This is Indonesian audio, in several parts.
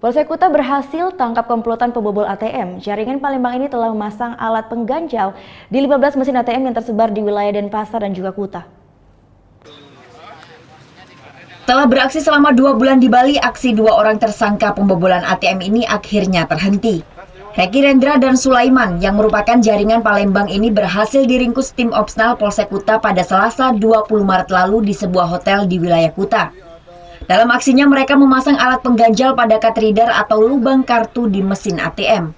Polsek Kuta berhasil tangkap komplotan pembobol ATM. Jaringan Palembang ini telah memasang alat pengganjal di 15 mesin ATM yang tersebar di wilayah Denpasar dan juga Kuta. Telah beraksi selama 2 bulan di Bali, aksi 2 orang tersangka pembobolan ATM ini akhirnya terhenti. Reki Rendra dan Sulaiman yang merupakan jaringan Palembang ini berhasil diringkus tim Opsnal Polsek Kuta pada Selasa 20 Maret lalu di sebuah hotel di wilayah Kuta. Dalam aksinya mereka memasang alat pengganjal pada card reader atau lubang kartu di mesin ATM.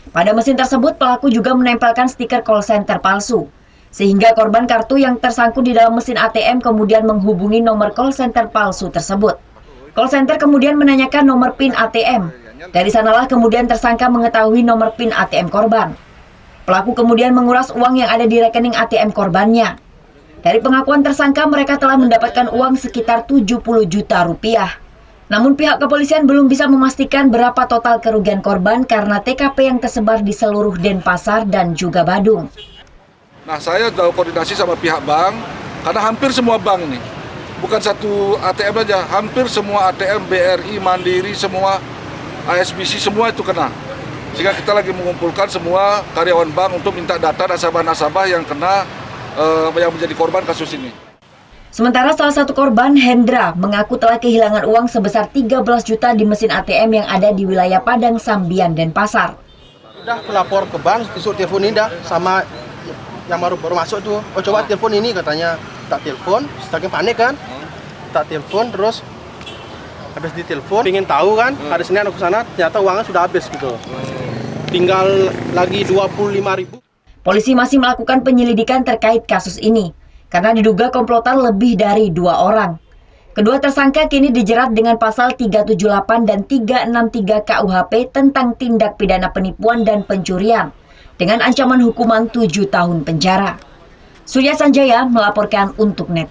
Pada mesin tersebut pelaku juga menempelkan stiker call center palsu, sehingga korban kartu yang tersangkut di dalam mesin ATM kemudian menghubungi nomor call center palsu tersebut. Call center kemudian menanyakan nomor PIN ATM. Dari sanalah kemudian tersangka mengetahui nomor PIN ATM korban. Pelaku kemudian menguras uang yang ada di rekening ATM korbannya. Dari pengakuan tersangka, mereka telah mendapatkan uang sekitar 70 juta rupiah. Namun pihak kepolisian belum bisa memastikan berapa total kerugian korban karena TKP yang tersebar di seluruh Denpasar dan juga Badung. Nah, saya sudah koordinasi sama pihak bank, karena hampir semua bank ini, bukan satu ATM aja, hampir semua ATM, BRI, Mandiri, semua ASBC, semua itu kena. Sehingga kita lagi mengumpulkan semua karyawan bank untuk minta data nasabah-nasabah yang kena, yang menjadi korban kasus ini. Sementara salah satu korban, Hendra, mengaku telah kehilangan uang sebesar 13 juta di mesin ATM yang ada di wilayah Padang Sambian, Denpasar. Udah pelapor ke bank, disuruh telepon ini dah sama yang baru masuk tuh. Oh coba telepon ini katanya. Tak telepon, saking panik kan. Tak telepon terus habis ditelepon, pengen tahu kan, hari Senin aku sana ternyata uangnya sudah habis gitu. Tinggal lagi 25.000. Polisi masih melakukan penyelidikan terkait kasus ini karena diduga komplotan lebih dari 2 orang. Kedua tersangka kini dijerat dengan pasal 378 dan 363 KUHP tentang tindak pidana penipuan dan pencurian dengan ancaman hukuman 7 tahun penjara. Surya Sanjaya melaporkan untuk NET.